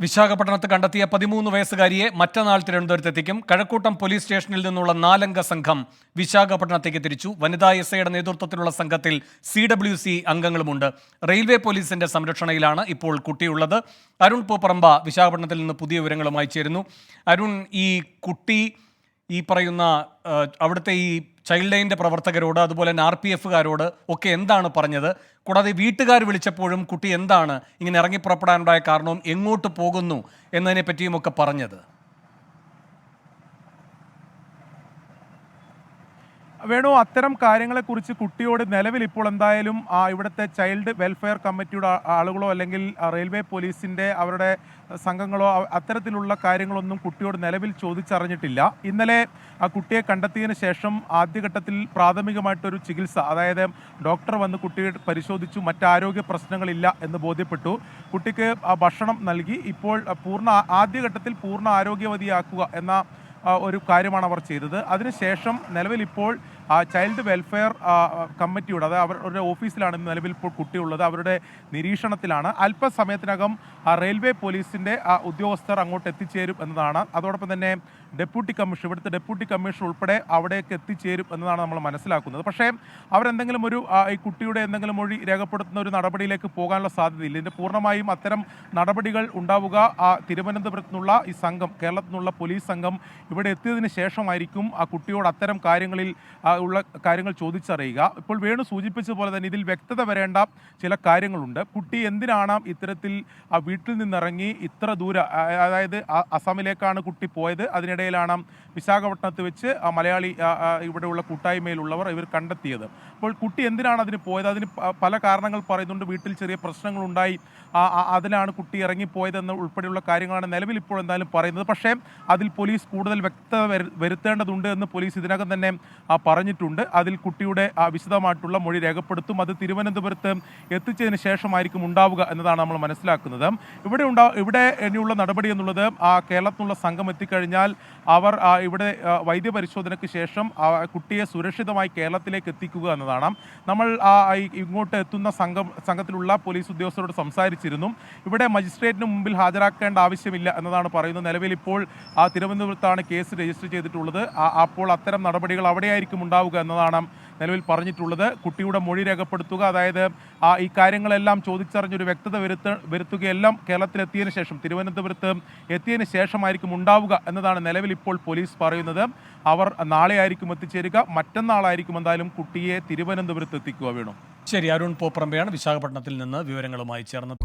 വിശാഖപട്ടണത്ത് കണ്ടെത്തിയ 13 വയസ്സുകാരിയെ മറ്റന്നാൾ തിരുവനന്തപുരത്തെത്തിക്കും. കഴക്കൂട്ടം പോലീസ് സ്റ്റേഷനിൽ നിന്നുള്ള 4 അംഗ സംഘം വിശാഖപട്ടണത്തേക്ക് തിരിച്ചു. വനിതാ എസ്ഐയുടെ നേതൃത്വത്തിലുള്ള സംഘത്തിൽ CWC അംഗങ്ങളുമുണ്ട്. റെയിൽവേ പോലീസിന്റെ സംരക്ഷണയിലാണ് ഇപ്പോൾ കുട്ടിയുള്ളത്. അരുൺ പൂപ്പറമ്പ വിശാഖപട്ടണത്തിൽ നിന്ന് പുതിയ വിവരങ്ങളുമായി ചേരുന്നു. അരുൺ, ഈ കുട്ടി ഈ പറയുന്ന അവിടുത്തെ ഈ ചൈൽഡ് ലൈനിന്റെ പ്രവർത്തകരോട് അതുപോലെ തന്നെ RPF-കാരോട് ഒക്കെ എന്താണ് പറഞ്ഞത്? കൂടാതെ വീട്ടുകാർ വിളിച്ചപ്പോഴും കുട്ടി എന്താണ് ഇങ്ങനെ ഇറങ്ങി പുറപ്പെടാനുണ്ടായ കാരണവും എങ്ങോട്ട് പോകുന്നു എന്നതിനെ പറ്റിയും ഒക്കെ പറഞ്ഞത്? വേണു, അത്തരം കാര്യങ്ങളെക്കുറിച്ച് കുട്ടിയോട് നിലവിൽ ഇപ്പോൾ എന്തായാലും ഇവിടുത്തെ ചൈൽഡ് വെൽഫെയർ കമ്മിറ്റിയുടെ ആളുകളോ അല്ലെങ്കിൽ റെയിൽവേ പോലീസിൻ്റെ അവരുടെ സംഘങ്ങളോ അത്തരത്തിലുള്ള കാര്യങ്ങളൊന്നും കുട്ടിയോട് നിലവിൽ ചോദിച്ചറിഞ്ഞിട്ടില്ല. ഇന്നലെ ആ കുട്ടിയെ കണ്ടെത്തിയതിന് ശേഷം ആദ്യഘട്ടത്തിൽ പ്രാഥമികമായിട്ടൊരു ചികിത്സ, അതായത് ഡോക്ടർ വന്ന് കുട്ടിയെ പരിശോധിച്ചു, മറ്റാരോഗ്യ പ്രശ്നങ്ങളില്ല എന്ന് ബോധ്യപ്പെട്ടു. കുട്ടിക്ക് ഭക്ഷണം നൽകി. ഇപ്പോൾ ആദ്യഘട്ടത്തിൽ പൂർണ്ണ ആരോഗ്യവതിയാക്കുക എന്ന ഒരു കാര്യമാണ് അവർ ചെയ്തത്. അതിനുശേഷം നിലവിൽ ഇപ്പോൾ ചൈൽഡ് വെൽഫെയർ കമ്മിറ്റിയുടെ, അതായത് അവരുടെ ഓഫീസിലാണ് നിലവിൽ ഇപ്പോൾ കുട്ടിയുള്ളത്. അവരുടെ നിരീക്ഷണത്തിലാണ്. അല്പസമയത്തിനകം റെയിൽവേ പോലീസിൻ്റെ ഉദ്യോഗസ്ഥർ അങ്ങോട്ട് എത്തിച്ചേരും എന്നതാണ്. അതോടൊപ്പം തന്നെ ഇവിടുത്തെ ഡെപ്യൂട്ടി കമ്മീഷണർ ഉൾപ്പെടെ അവിടേക്ക് എത്തിച്ചേരും എന്നതാണ് നമ്മൾ മനസ്സിലാക്കുന്നത്. പക്ഷേ അവരെന്തെങ്കിലും ഈ കുട്ടിയുടെ എന്തെങ്കിലും മൊഴി രേഖപ്പെടുത്തുന്ന ഒരു നടപടിയിലേക്ക് പോകാനുള്ള സാധ്യതയില്ല. ഇതിൻ്റെ പൂർണ്ണമായും അത്തരം നടപടികൾ ഉണ്ടാവുക തിരുവനന്തപുരത്ത് നിന്നുള്ള ഈ സംഘം, കേരളത്തിൽ നിന്നുള്ള പോലീസ് സംഘം ഇവിടെ എത്തിയതിന് ശേഷമായിരിക്കും ആ കുട്ടിയോട് അത്തരം കാര്യങ്ങളിൽ ഉള്ള കാര്യങ്ങൾ ചോദിച്ചറിയുക. ഇപ്പോൾ വേണു സൂചിപ്പിച്ചതുപോലെ തന്നെ ഇതിൽ വ്യക്തത വരേണ്ട ചില കാര്യങ്ങളുണ്ട്. കുട്ടി എന്തിനാണ് ഇത്തരത്തിൽ വീട്ടിൽ നിന്നിറങ്ങി ഇത്ര ദൂരം, അതായത് അസമിലേക്കാണ് കുട്ടി പോയത്. അതിനിടയിലാണ് വിശാഖപട്ടണത്ത് വെച്ച് മലയാളി ഇവിടെയുള്ള കൂട്ടായ്മയിലുള്ളവർ ഇവർ കണ്ടെത്തിയത്. അപ്പോൾ കുട്ടി എന്തിനാണ് അതിന് പോയത്? അതിന് പല കാരണങ്ങൾ പറയുന്നുണ്ട്. വീട്ടിൽ ചെറിയ പ്രശ്നങ്ങളുണ്ടായി, അതിലാണ് കുട്ടി ഇറങ്ങിപ്പോയതെന്ന് ഉൾപ്പെടെയുള്ള കാര്യങ്ങളാണ് നിലവിൽ ഇപ്പോൾ എന്തായാലും പറയുന്നത്. പക്ഷേ അതിൽ പോലീസ് കൂടുതൽ വ്യക്തത വരുത്തേണ്ടതുണ്ട് എന്ന് പോലീസ് ഇതിനകം തന്നെ പറഞ്ഞിട്ടുണ്ട്. അതിൽ കുട്ടിയുടെ വിശദമായിട്ടുള്ള മൊഴി രേഖപ്പെടുത്തും. അത് തിരുവനന്തപുരത്ത് എത്തിച്ചതിന് ശേഷമായിരിക്കും ഉണ്ടാവുക എന്നതാണ് നമ്മൾ മനസ്സിലാക്കുന്നത്. ഇവിടെ ഇനിയുള്ള നടപടി എന്നുള്ളത് കേരളത്തിൽ നിന്നുള്ള സംഘം എത്തിക്കഴിഞ്ഞാൽ അവർ ഇവിടെ വൈദ്യപരിശോധനയ്ക്ക് ശേഷം കുട്ടിയെ സുരക്ഷിതമായി കേരളത്തിലേക്ക് എത്തിക്കുക എന്നതാണ്. നമ്മൾ ഇങ്ങോട്ട് എത്തുന്ന സംഘത്തിലുള്ള പോലീസ് ഉദ്യോഗസ്ഥരോട് സംസാരിച്ചിരുന്നു. ഇവിടെ മജിസ്ട്രേറ്റിന് മുമ്പിൽ ഹാജരാക്കേണ്ട ആവശ്യമില്ല എന്നതാണ് പറയുന്നത്. നിലവിൽ ഇപ്പോൾ തിരുവനന്തപുരത്താണ് കേസ് രജിസ്റ്റർ ചെയ്തിട്ടുള്ളത്. അപ്പോൾ അത്തരം നടപടികൾ അവിടെയായിരിക്കും ഉണ്ടാവുക എന്നതാണ് നിലവിൽ പറഞ്ഞിട്ടുള്ളത്. കുട്ടിയുടെ മൊഴി രേഖപ്പെടുത്തുക, അതായത് ഈ കാര്യങ്ങളെല്ലാം ചോദിച്ചറിഞ്ഞൊരു വ്യക്തത വരുത്തുകയെല്ലാം കേരളത്തിലെത്തിയതിനു ശേഷം, തിരുവനന്തപുരത്ത് എത്തിയതിന് ശേഷമായിരിക്കും ഉണ്ടാവുക എന്നതാണ് നിലവിൽ ഇപ്പോൾ പോലീസ് പറയുന്നത്. അവർ നാളെ ആയിരിക്കും എത്തിച്ചേരുക. മറ്റന്നാളായിരിക്കും എന്തായാലും കുട്ടിയെ തിരുവനന്തപുരത്ത് എത്തിക്കുക. വേണു. ശരി, അരുൺ പൂപ്പറമ്പയാണ് വിശാഖപട്ടണത്തിൽ നിന്ന് വിവരങ്ങളുമായി ചേർന്നത്.